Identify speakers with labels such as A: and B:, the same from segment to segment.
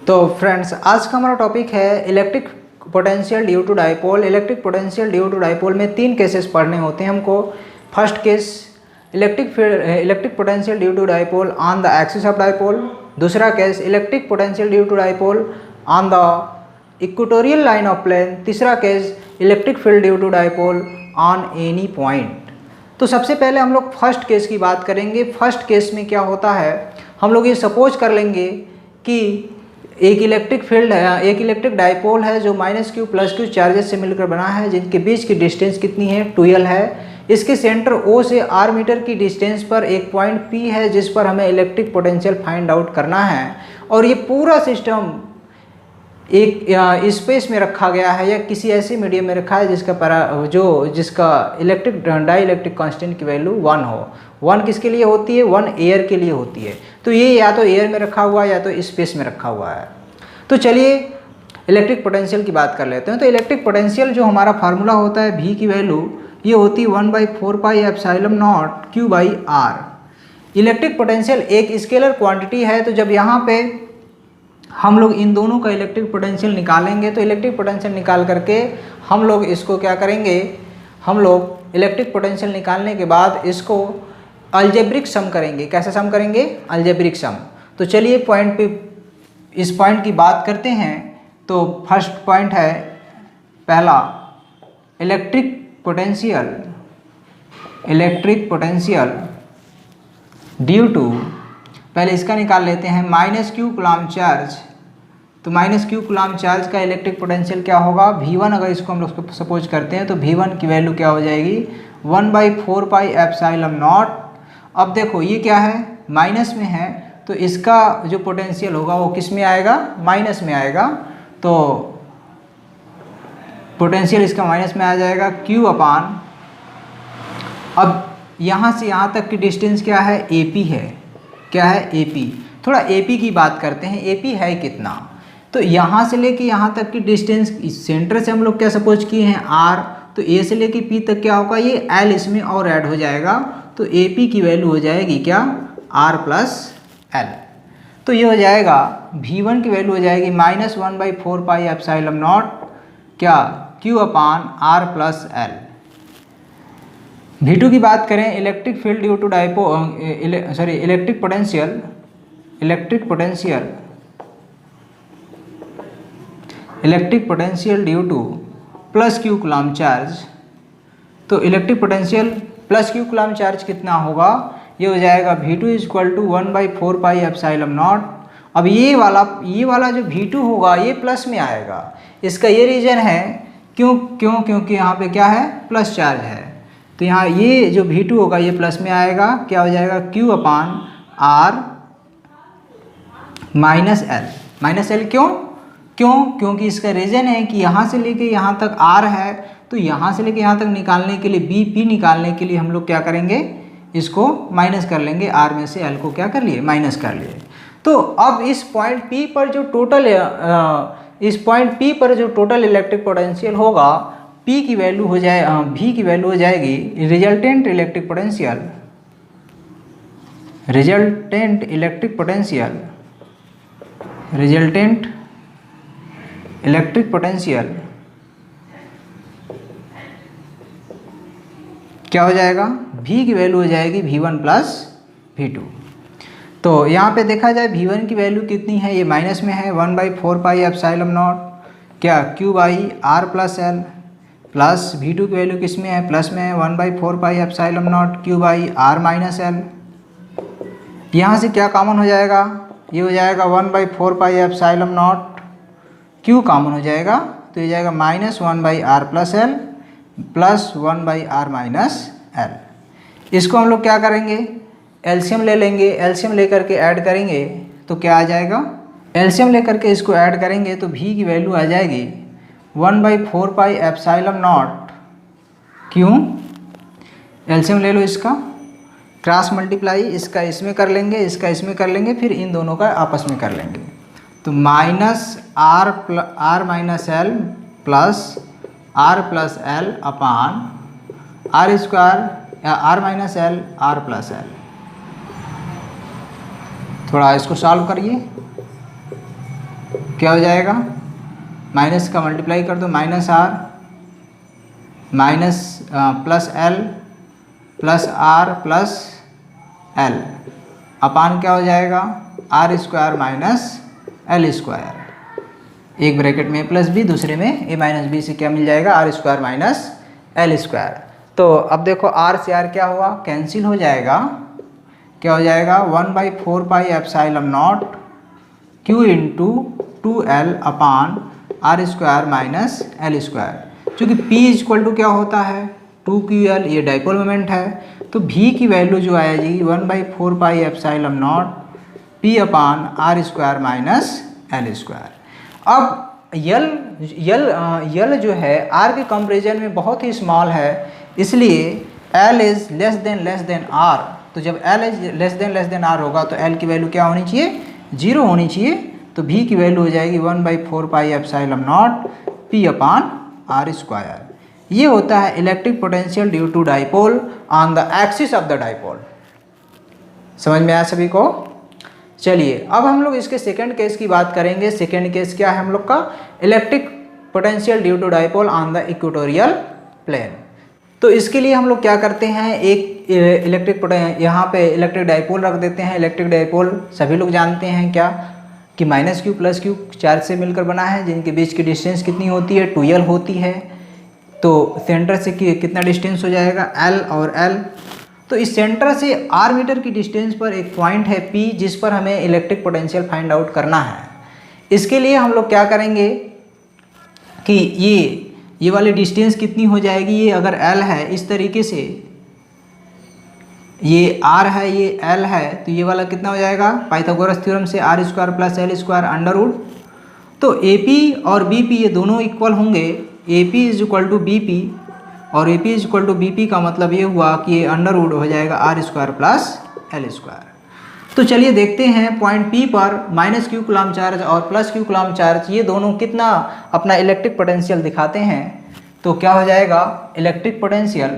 A: तो फ्रेंड्स, आज का हमारा टॉपिक है electric potential due to dipole. Electric potential due to dipole में 3 केसेस पढ़ने होते हैं हमको। First case, electric potential due to dipole on the axis of dipole. दूसरा case, electric potential due to dipole on the equatorial line of plane. तीसरा case, electric field due to dipole on any point. तो सबसे पहले हम लोग first case की बात करेंगे। फर्स्ट केस में क्या होता है, हम लोग ये सपोज कर लेंगे कि एक इलेक्ट्रिक फील्ड है, एक इलेक्ट्रिक डाइपोल है जो -q + q चार्जेस से मिलकर बना है, जिनके बीच की डिस्टेंस कितनी है, 12 है। इसके सेंटर O से r मीटर की डिस्टेंस पर एक पॉइंट P है जिस पर हमें इलेक्ट्रिक पोटेंशियल फाइंड आउट करना है। और ये पूरा सिस्टम एक स्पेस में रखा गया है या किसी ऐसे मीडियम में रखा है जिसका डाई इलेक्ट्रिक कांस्टेंट की वैल्यू 1 हो। 1 किसके लिए होती है, 1 एयर के लिए होती है। तो ये या तो एयर में रखा हुआ है या तो स्पेस में रखा हुआ है। तो चलिए इलेक्ट्रिक पोटेंशियल की बात कर लेते हैं। तो इलेक्ट्रिक पोटेंशियल जो हमारा फार्मूला होता है V की वैल्यू ये होती है 1/4πε0 Q/r। इलेक्ट्रिक पोटेंशियल एक स्केलर क्वांटिटी है, तो जब यहाँ पे हम लोग इन दोनों का इलेक्ट्रिक पोटेंशियल निकालेंगे तो इलेक्ट्रिक पोटेंशियल निकाल करके हम लोग इसको क्या करेंगे, हम लोग इलेक्ट्रिक पोटेंशियल निकालने के बाद इसको अलजेब्रिक सम करेंगे। कैसे सम करेंगे, अलजेब्रिक सम। तो चलिए इस पॉइंट की बात करते हैं। तो फर्स्ट पॉइंट है पहला, इलेक्ट्रिक पोटेंशियल ड्यू टू, पहले इसका निकाल लेते हैं, -q कूलम्ब चार्ज। तो -q कूलम्ब चार्ज का इलेक्ट्रिक पोटेंशियल क्या होगा, V1। अगर इसको हम लोग सपोज करते हैं तो V1 की वैल्यू क्या हो जाएगी, 1/4πε0। अब देखो ये क्या है, माइनस में है, तो इसका जो पोटेंशियल होगा वो किस में आएगा, माइनस में आएगा। तो पोटेंशियल इसका माइनस में आ जाएगा Q अपान, अब यहाँ से यहाँ तक की डिस्टेंस क्या है, AP है। क्या है, AP। थोड़ा AP की बात करते हैं, AP है कितना। तो यहाँ से लेके यहाँ तक की डिस्टेंस, इस सेंटर से हम लोग क्या सपोज किए हैं, R। तो A से लेके P तक क्या होगा, ये L इसमें और ऐड हो जाएगा। तो AP की वैल्यू हो जाएगी क्या, R + L। तो ये हो जाएगा V1 की वैल्यू हो जाएगी -1/4πε0 क्या, Q/r + L। V2 की बात करें, electric field due to electric potential due to +q coulomb charge. तो electric potential +q coulomb charge कितना होगा, ये हो जाएगा V2 = 1/4πε0। अब ये वाला जो V2 होगा ये प्लस में आएगा। इसका ये रीज़न है क्योंकि यहाँ पे क्या है, प्लस चार्ज है। तो यहाँ ये जो V2 होगा ये प्लस में आएगा, क्या हो जाएगा, Q/r - L। क्योंकि इसका रीज़न है कि यहाँ से लेके यहाँ तक R है, तो यहाँ से लेके यहाँ तक निकालने के लिए BP निकालने के लिए हम लोग क्या करेंगे, इसको माइनस कर लेंगे, R में से L को क्या कर लिए, माइनस कर लिए। तो अब इस पॉइंट P पर जो टोटल इलेक्ट्रिक पोटेंशियल होगा, V की वैल्यू हो जाएगी रिजल्टेंट इलेक्ट्रिक पोटेंशियल क्या हो जाएगा, V की वैल्यू हो जाएगी V1 + V2। तो यहाँ पे देखा जाए V1 की वैल्यू कितनी है, ये माइनस में है, 1/4πε0 क्या, Q/r + L, प्लस V2 की वैल्यू किस में है, प्लस में है, 1/4πε0 Q/r - L। यहाँ से क्या कॉमन हो जाएगा, ये हो जाएगा 1/4πε0 Q कॉमन हो जाएगा, तो ये जाएगा -1/r + L plus 1/r - L। इसको हम लोग क्या करेंगे, एलसीएम ले लेंगे। एलसीएम लेकर के ऐड करेंगे तो क्या आ जाएगा, एलसीएम लेकर के इसको ऐड करेंगे तो V की वैल्यू आ जाएगी 1/4πε0 Q। एलसीएम ले लो इसका, क्रॉस मल्टीप्लाई इसका इसमें कर लेंगे, इसका इसमें कर लेंगे, फिर इन दोनों का आपस में कर लेंगे। तो -r - L plus r + L अपान r² या r - L r + L। थोड़ा इसको सॉल्व करिए। क्या हो जाएगा, माइनस का मल्टीप्लाई कर दो, minus R minus plus L plus R plus L upon क्या हो जाएगा, R square minus L square, एक ब्रैकेट में प्लस बी, दूसरे में ए माइनस बी से क्या मिल जाएगा, R square minus L square. तो अब देखो आर से आर क्या हुआ, कैंसिल हो जाएगा, क्या हो जाएगा 1/4 pi epsilon not Q into 2l upon R square minus L square. चूँकि p इक्वल टू क्या होता है 2ql, ये डाइपोल मोमेंट है, तो v की वैल्यू जो आएगी 1/4 pi epsilon not p upon R square minus L square. अब यल जो है r के कंपेरिजन में बहुत ही स्मॉल है, इसलिए l is less than r। तो जब l is less than r होगा तो l की वैल्यू क्या होनी चाहिए, 0 होनी चाहिए। तो v की वैल्यू हो जाएगी 1/4 pi epsilon not p upon R square. ये होता है electric potential due to dipole on the axis of the dipole. समझ में आया सभी को। चलिए अब हम लोग इसके सेकंड केस की बात करेंगे। सेकंड केस क्या है हम लोग का, electric potential due to dipole on the equatorial plane. तो इसके लिए हम लोग क्या करते हैं, एक यहाँ पे इलेक्ट्रिक डाइपोल रख देते हैं। इलेक्ट्रिक डाइपोल सभी लोग जानते हैं क्या कि minus Q plus Q charge से मिलकर बना है, जिनके बीच की डिस्टेंस कितनी होती है, 2l होती है। तो सेंटर से कितना डिस्टेंस हो जाएगा, l और l। तो इस सेंटर से r मीटर की डिस्टेंस पर एक पॉइंट है P, जिस पर हमें इलेक्ट्रिक पोटेंशियल फाइंड आउट करना है। इसके लिए हम लोग क्या करेंगे कि ये वाली डिस्टेंस कितनी हो जाएगी, ये अगर L है इस तरीके से, ये R है ये L है, तो ये वाला कितना हो जाएगा, पाइथागोरस थ्योरम से R square plus L square under root. तो AP और BP ये दोनों इक्वल होंगे, AP is equal to BP और AP is equal to BP का मतलब ये हुआ कि ये अंडर रूट हो जाएगा R square plus L square. तो चलिए देखते हैं पॉइंट P पर माइनस क्यू कूलम चार्ज और प्लस क्यू कूलम चार्ज ये दोनों कितना अपना इलेक्ट्रिक पोटेंशियल दिखाते हैं। तो क्या हो जाएगा, electric potential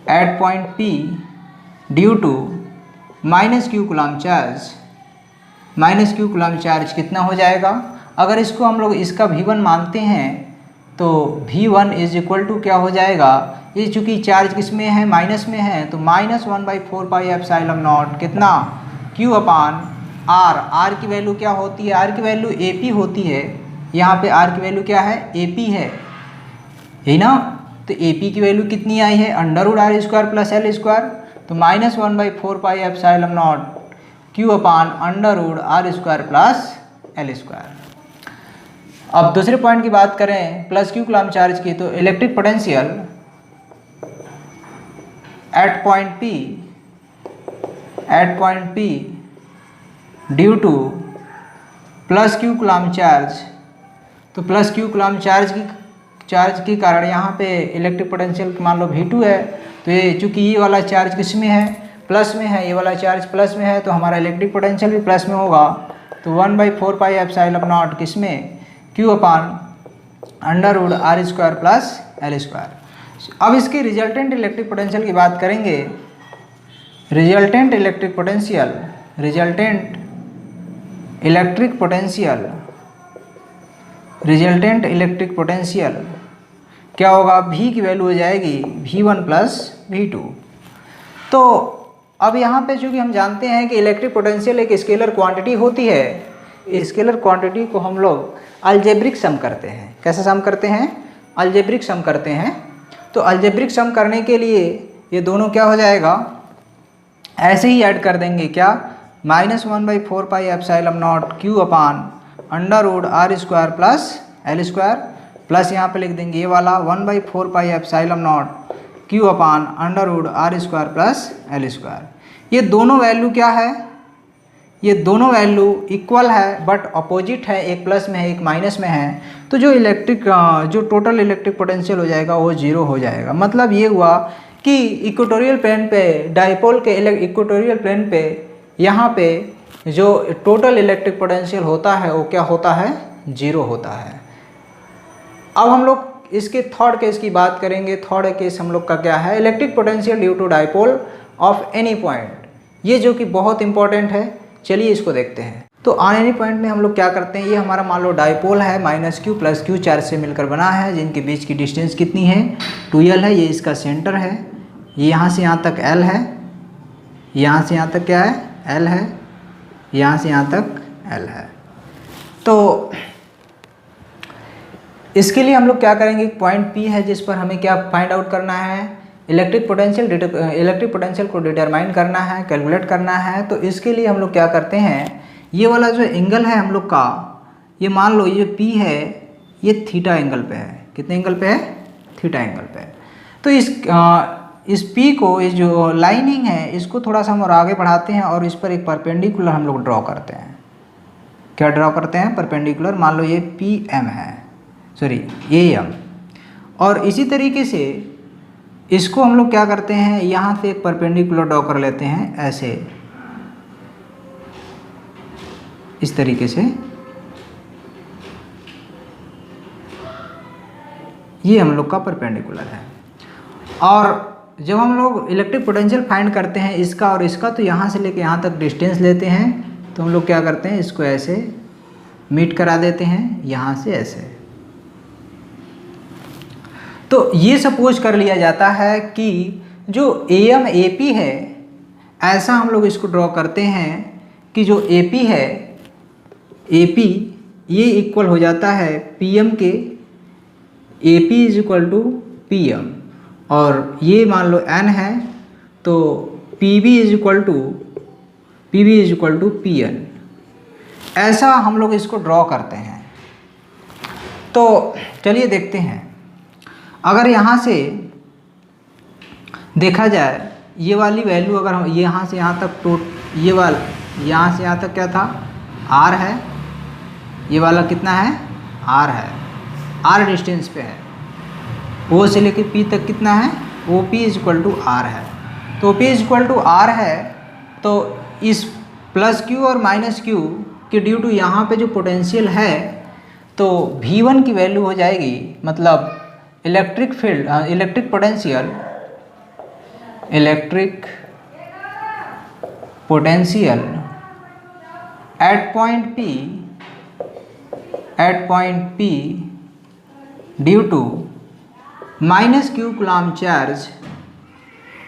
A: at point P due to minus Q coulomb charge कितना हो जाएगा। अगर इसको हम लोग इसका V1 मानते हैं तो V1 इज इक्वल टू क्या हो जाएगा, ये चूँकि चार्ज किस में है, माइनस में है, तो माइनस 1/4 पाई एप्सिलॉन नॉट कितना Q अपान R की वैल्यू क्या होती है, R की वैल्यू AP होती है। यहाँ पे R की वैल्यू क्या है, AP है, यही ना। तो AP की वैल्यू कितनी आई है, under root R square plus L square. तो minus 1/4 pi epsilon not Q upon under root R square plus L square. अब दूसरे पॉइंट की बात करें प्लस क्यू कूलम चार्ज की, तो electric potential at point P due two plus Q coulomb charge. तो plus Q coulomb charge के कारण यहाँ पे इलेक्ट्रिक पोटेंशियल मान लो V2 है। तो ये चूँकि ये वाला चार्ज किस में है, प्लस में है, ये वाला चार्ज प्लस में है, तो हमारा इलेक्ट्रिक पोटेंशियल भी प्लस में होगा। तो 1/4 पाई एप्सिलॉन नॉट किस में, Q upon under root R square plus L square. अब इसकी रिजल्टेंट इलेक्ट्रिक पोटेंशियल की बात करेंगे। रिजल्टेंट इलेक्ट्रिक पोटेंशियल क्या होगा, V की वैल्यू हो जाएगी V1 प्लस V2। तो अब यहाँ पे चूँकि हम जानते हैं कि इलेक्ट्रिक पोटेंशियल एक स्केलर क्वांटिटी होती है, स्केलर क्वांटिटी को हम लोग अलजेब्रिक सम करते हैं। कैसे सम करते हैं, अलजेब्रिक सम करते हैं। तो अलजेब्रिक सम करने के लिए ये दोनों क्या हो जाएगा, ऐसे ही ऐड कर देंगे, क्या, minus 1/4 pi epsilon not Q upon under root R square plus L square, plus यहाँ पे लिख देंगे ये वाला 1/4 pi epsilon not Q upon under root R square plus L square. ये दोनों वैल्यू क्या है, ये दोनों वैल्यू इक्वल है बट अपोजिट है, एक प्लस में है एक माइनस में है। तो जो टोटल इलेक्ट्रिक पोटेंशियल हो जाएगा वो 0 हो जाएगा। मतलब ये हुआ कि इक्वेटोरियल प्लेन पे, डाइपोल के इक्वेटोरियल प्लेन पे यहाँ पे जो टोटल इलेक्ट्रिक पोटेंशियल होता है वो क्या होता है, 0 होता है। अब हम लोग इसके थर्ड केस की बात करेंगे। थर्ड केस हम लोग का क्या है, electric potential due to dipole of any point, ये जो कि बहुत इंपॉर्टेंट है। चलिए इसको देखते हैं। तो ऑन एनी पॉइंट में हम लोग क्या करते हैं, ये हमारा मान लो डाइपोल है, -q + q चार्ज से मिलकर बना है, जिनके बीच की डिस्टेंस कितनी है, 2l है। ये इसका सेंटर है, ये यहाँ से यहाँ तक l है, यहाँ से यहाँ तक क्या है, l है, यहाँ से यहाँ तक l है। तो इसके लिए हम लोग क्या करेंगे, पॉइंट P है जिस पर हमें क्या फाइंड आउट करना है, इलेक्ट्रिक पोटेंशियल को डिटरमाइन करना है, कैलकुलेट करना है। तो इसके लिए हम लोग क्या करते हैं, ये वाला जो एंगल है हम लोग का, ये मान लो ये P है, ये थीटा एंगल पे है। कितने एंगल पे है, थीटा एंगल पे है। तो इस P को, इस जो लाइनिंग है, इसको थोड़ा सा हम और आगे बढ़ाते हैं और इस पर एक परपेंडिकुलर हम लोग ड्रॉ करते हैं। क्या ड्रॉ करते हैं, परपेंडिकुलर। मान लो ये PM है, सॉरी AM। और इसी तरीके से इसको हम लोग क्या करते हैं, यहाँ से एक परपेंडिकुलर ड्रॉ कर लेते हैं ऐसे, इस तरीके से। ये हम लोग का परपेंडिकुलर है। और जब हम लोग इलेक्ट्रिक पोटेंशियल फाइंड करते हैं इसका और इसका, तो यहाँ से लेके यहाँ तक डिस्टेंस लेते हैं। तो हम लोग क्या करते हैं, इसको ऐसे मीट करा देते हैं, यहाँ से ऐसे। तो ये सपोज कर लिया जाता है कि जो AM AP है, ऐसा हम लोग इसको ड्रॉ करते हैं कि जो AP है, AP ये इक्वल हो जाता है PM के, AP = PM। और ये मान लो N है, तो PB = PN। ऐसा हम लोग इसको ड्रॉ करते हैं। तो चलिए देखते हैं, अगर यहाँ से देखा जाए, ये वाली वैल्यू अगर हम यहाँ से यहाँ तक ये वाला यहाँ से यहाँ तक क्या था, R है, ये वाला कितना है, R है, R डिस्टेंस पे है। O से लेके P तक कितना है, OP = R है। तो OP = R है, तो इस +q और -q के ड्यू टू यहाँ पे जो पोटेंशियल है, तो V1 की वैल्यू हो जाएगी, मतलब electric field, electric potential at point P due to -q coulomb charge,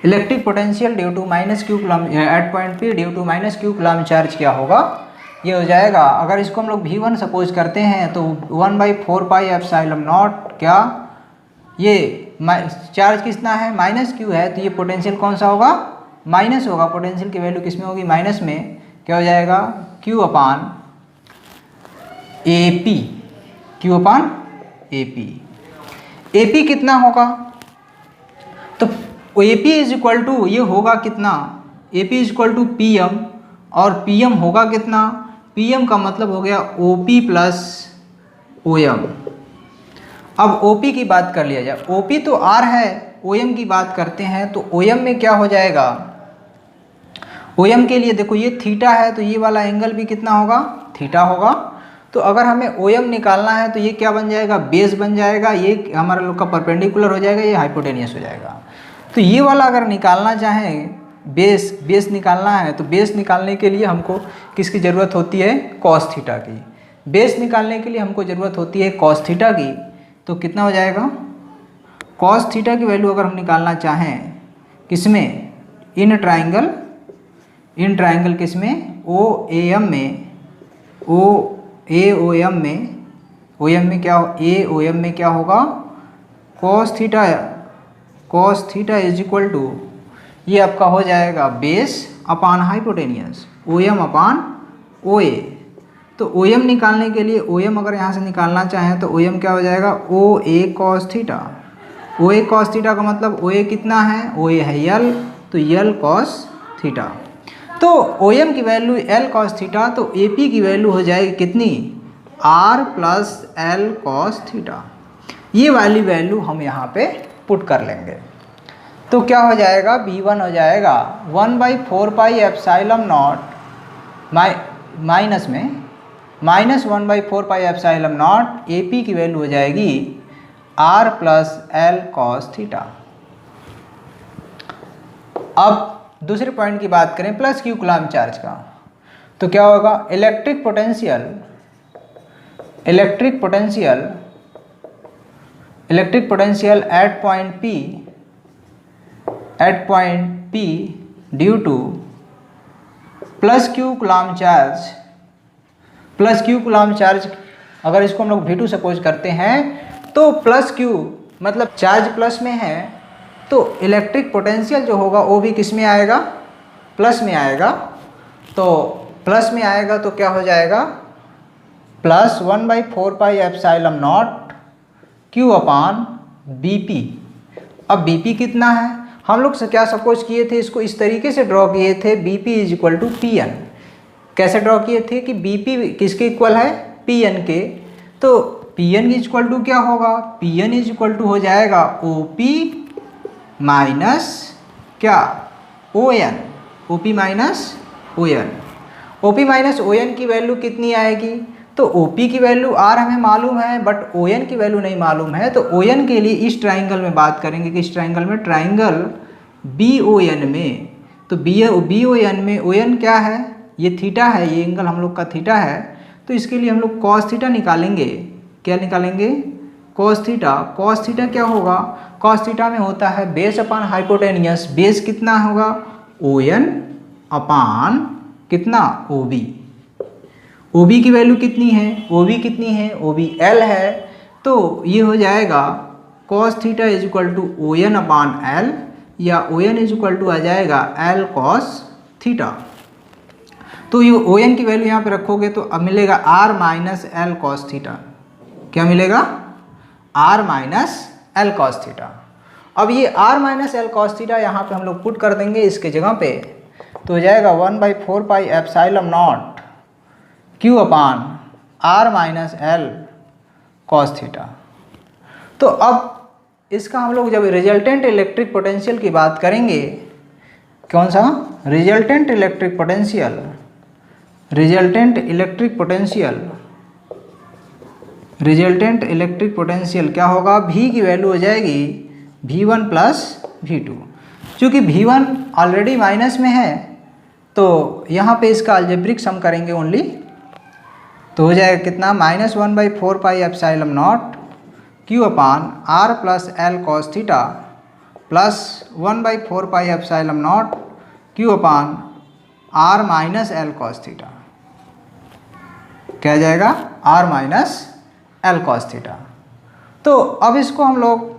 A: electric potential due to -q coulomb at point P due to -q coulomb charge क्या होगा, ये हो जाएगा। अगर इसको हम लोग V1 सपोज करते हैं तो 1/4πε0, क्या ये चार्ज कितना है, -q है, तो ये पोटेंशियल कौन सा होगा, माइनस होगा। पोटेंशियल की वैल्यू किस में होगी, माइनस में। क्या हो जाएगा, Q/AP, Q/AP। AP कितना होगा, तो AP = ये होगा कितना, AP = PM, और PM होगा कितना, PM का मतलब हो गया OP + OM। अब OP की बात कर लिया जाए, OP तो R है, OM की बात करते हैं तो OM में क्या हो जाएगा, OM के लिए देखो ये थीटा है, तो ये वाला एंगल भी कितना होगा, थीटा होगा। तो अगर हमें OM निकालना है तो ये क्या बन जाएगा, बेस बन जाएगा, ये हमारा लोग का परपेंडिकुलर हो जाएगा, ये हाइपोटेनियस हो जाएगा। तो ये वाला अगर निकालना चाहें, बेस निकालना है, तो बेस निकालने के लिए हमको किसकी ज़रूरत होती है, कॉस थीटा की। बेस निकालने के लिए हमको ज़रूरत होती है कॉस थीटा की। तो कितना हो जाएगा, कॉस थीटा की वैल्यू अगर हम निकालना चाहें किसमें, इन ट्राइंगल किसमें, OAM में, AOM में क्या होगा, कॉस थीटा = ये आपका हो जाएगा बेस अपान हाइपोटेनियस, OM/OA। तो OM निकालने के लिए, OM अगर यहाँ से निकालना चाहें तो OM क्या हो जाएगा, OA cos theta. OA cos theta का मतलब OA कितना है, OA है L, तो L cos थीटा। तो OM की वैल्यू L cos थीटा, तो AP की वैल्यू हो जाएगी कितनी, R + L cos थीटा। ये वाली वैल्यू हम यहाँ पे पुट कर लेंगे। तो क्या हो जाएगा, V1 हो जाएगा 1/4πε0 माइनस में -1/4πε0, AP की वैल्यू हो जाएगी R plus L cos theta. अब दूसरे पॉइंट की बात करें प्लस क्यू कूलम्ब चार्ज का, तो क्या होगा, electric potential at point P due two plus Q coulomb charge, अगर इसको हम लोग V2 सपोज करते हैं तो प्लस क्यू मतलब चार्ज प्लस में है, तो इलेक्ट्रिक पोटेंशियल जो होगा वो भी किस में आएगा, प्लस में आएगा। तो प्लस में आएगा तो क्या हो जाएगा, प्लस 1/4πε0 Q अपान BP। अब BP कितना है, हम लोग से क्या सपोज किए थे, इसको इस तरीके से ड्रॉ किए थे, BP is equal to PN। कैसे ड्रॉ किए थे कि BP किसके इक्वल है, PN के। तो PN इज इक्वल टू क्या होगा, PN इज इक्वल टू हो जाएगा OP माइनस क्या, ON, OP minus ON। OP minus ON की वैल्यू कितनी आएगी, तो OP की वैल्यू R हमें मालूम है बट ON की वैल्यू नहीं मालूम है। तो ON के लिए इस ट्राइंगल में बात करेंगे कि इस ट्राइंगल में ट्राइंगल BON में, तो BON में ON क्या है, ये थीटा है, ये एंगल हम लोग का थीटा है। तो इसके लिए हम लोग कॉस थीटा निकालेंगे। क्या निकालेंगे, कॉस थीटा। कॉस थीटा क्या होगा, कॉस थीटा में होता है बेस अपान हाइपोटेनियस। बेस कितना होगा, ON अपान कितना, OB। OB की वैल्यू कितनी है, OB कितनी है, OB L है। तो ये हो जाएगा cos theta is equal to ON upon L, या ON इज इक्वल टू आ जाएगा L कॉस थीटा। तो ये ON की वैल्यू यहाँ पे रखोगे तो अब मिलेगा R minus L cos theta. क्या मिलेगा, R minus L cos theta. अब ये R minus L cos theta यहाँ पे हम लोग पुट कर देंगे इसके जगह पे, तो हो जाएगा 1/4πε0 Q upon R minus L cos theta. तो अब इसका हम लोग जब रिजल्टेंट इलेक्ट्रिक पोटेंशियल की बात करेंगे, कौन सा, रिजल्टेंट इलेक्ट्रिक पोटेंशियल क्या होगा, V की वैल्यू हो जाएगी V1 प्लस V2। चूँकि V1 ऑलरेडी माइनस में है तो यहाँ पे इसका अलजेब्रिक सम करेंगे ओनली, तो हो जाएगा कितना, minus 1/4πε0 Q upon R plus L cos theta plus 1/4πε0 Q upon R minus L cos theta. क्या आ जाएगा, R minus L cos theta. तो अब इसको हम लोग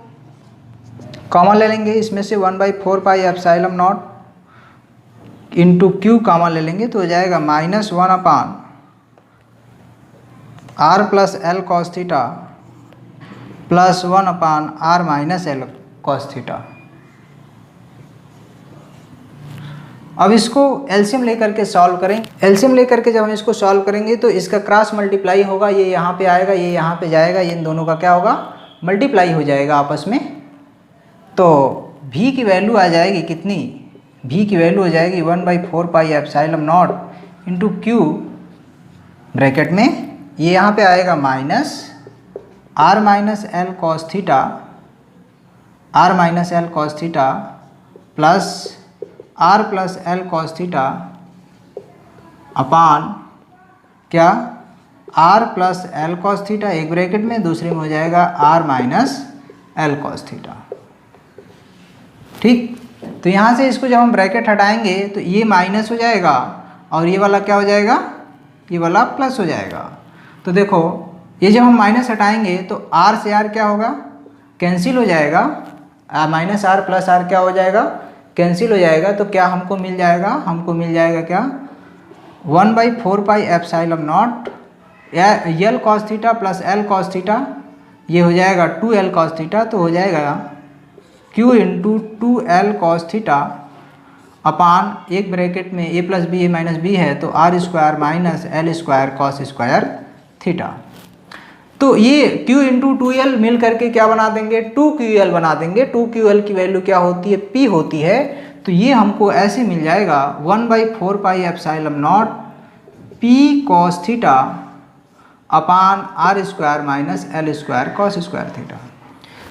A: कॉमन ले लेंगे, इसमें से 1/4πε0 इंटू Q कॉमन ले लेंगे तो हो जाएगा माइनस 1 अपान R plus L cos theta plus 1 अपान R minus L cos theta. अब इसको एलसीएम लेकर के सॉल्व करेंगे। एलसीएम लेकर के जब हम इसको सॉल्व करेंगे तो इसका क्रॉस मल्टीप्लाई होगा, ये यहाँ पे आएगा, ये यहाँ पे जाएगा, ये इन दोनों का क्या होगा, मल्टीप्लाई हो जाएगा आपस में। तो V की वैल्यू आ जाएगी कितनी, V की वैल्यू हो जाएगी 1/4πε0 इंटू Q ब्रैकेट में, ये यहाँ पे आएगा minus R minus L cos theta, R minus L cos theta plus R plus L cos theta अपान क्या, R plus L cos theta एक ब्रैकेट में, दूसरे में हो जाएगा R minus L cos theta. ठीक, तो यहाँ से इसको जब हम ब्रैकेट हटाएंगे तो ये माइनस हो जाएगा और ये वाला क्या हो जाएगा, ये वाला प्लस हो जाएगा। तो देखो ये जब हम माइनस हटाएंगे तो R से R क्या होगा, कैंसिल हो जाएगा, माइनस R प्लस R क्या हो जाएगा, कैंसिल हो जाएगा। तो क्या हमको मिल जाएगा, हमको मिल जाएगा क्या, 1/4πε0 L cos theta plus L cos theta, ये हो जाएगा 2L कॉस थीटा। तो हो जाएगा Q into 2L cos theta upon एक ब्रैकेट में A plus B A minus B है तो R square minus L square cos square theta. तो ये Q इंटू 2L मिल करके क्या बना देंगे, 2QL बना देंगे। 2QL की वैल्यू क्या होती है, P होती है। तो ये हमको ऐसे मिल जाएगा 1/4πε0 P कॉस थीटा अपान R square minus L square cos square theta.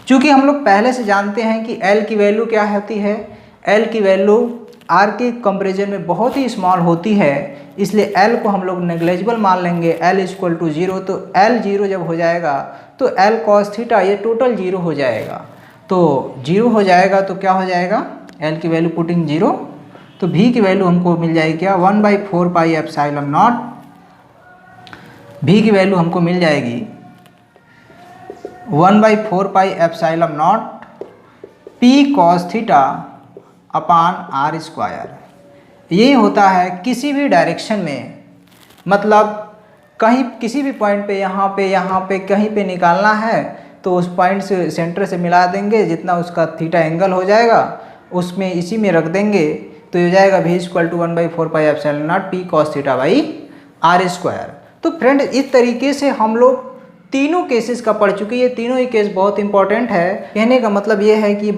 A: चूँकि हम लोग पहले से जानते हैं कि L की वैल्यू क्या होती है, L की वैल्यू R के कंपेरिजन में बहुत ही स्मॉल होती है, इसलिए L को हम लोग नेग्लेजिबल मान लेंगे। L इक्वल टू 0, तो L 0 जब हो जाएगा तो L cos थीटा ये टोटल 0 हो जाएगा। तो 0 हो जाएगा तो क्या हो जाएगा, L की वैल्यू पुटिंग 0, तो V की वैल्यू हमको मिल जाएगी क्या, 1/4 पाई एप्सिलॉन नॉट। V की वैल्यू हमको मिल जाएगी 1/4 pi epsilon not P cos theta upon R square. ये होता है किसी भी डायरेक्शन में, मतलब कहीं किसी भी पॉइंट पे यहाँ पे कहीं पे निकालना है तो उस पॉइंट से सेंटर से मिला देंगे, जितना उसका थीटा एंगल हो जाएगा उसमें इसी में रख देंगे, तो ये हो जाएगा V equal to 1/4 pi epsilon not P cos theta by R square. तो फ्रेंड इस तरीके से हम लोग तीनों केसेस का पढ़ चुके हैं। ये तीनों ही केस बहुत इंपॉर्टेंट है। कहने का मतलब ये है कि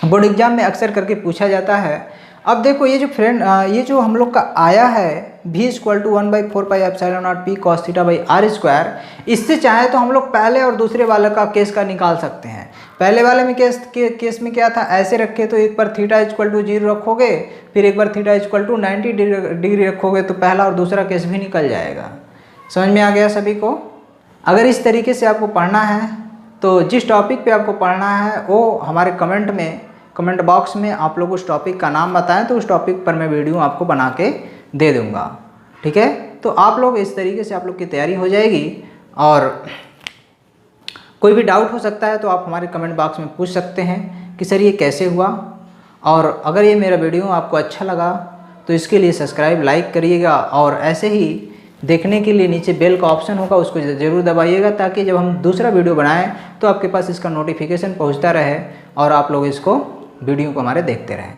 A: बोर्ड एग्जाम में अक्सर करके पूछा जाता है। अब देखो ये जो फ्रेंड ये जो हम लोग का आया है V equal to 1/4 pi epsilon not P cos theta by R square, इससे चाहे तो हम लोग पहले और दूसरे वाले का केस का निकाल सकते हैं। पहले वाले में केस में क्या था, ऐसे रखे तो एक बार थीटा इक्वल टू 0 रखोगे, फिर एक बार थीटा इक्वल टू 90 डिग्री रखोगे, तो पहला और दूसरा केस भी निकल जाएगा। समझ में आ गया सभी को? अगर इस तरीके से आपको पढ़ना है तो जिस टॉपिक पे आपको पढ़ना है वो हमारे कमेंट बॉक्स में आप लोग उस टॉपिक का नाम बताएं, तो उस टॉपिक पर मैं वीडियो आपको बना के दे दूँगा। ठीक है, तो आप लोग इस तरीके से आप लोग की तैयारी हो जाएगी। और कोई भी डाउट हो सकता है तो आप हमारे कमेंट बॉक्स में पूछ सकते हैं कि सर ये कैसे हुआ। और अगर ये मेरा वीडियो आपको अच्छा लगा तो इसके लिए सब्सक्राइब लाइक करिएगा, और ऐसे ही देखने के लिए नीचे बेल का ऑप्शन होगा उसको ज़रूर दबाइएगा, ताकि जब हम दूसरा वीडियो बनाएं तो आपके पास इसका नोटिफिकेशन पहुंचता रहे और आप लोग इसको वीडियो को हमारे देखते रहें।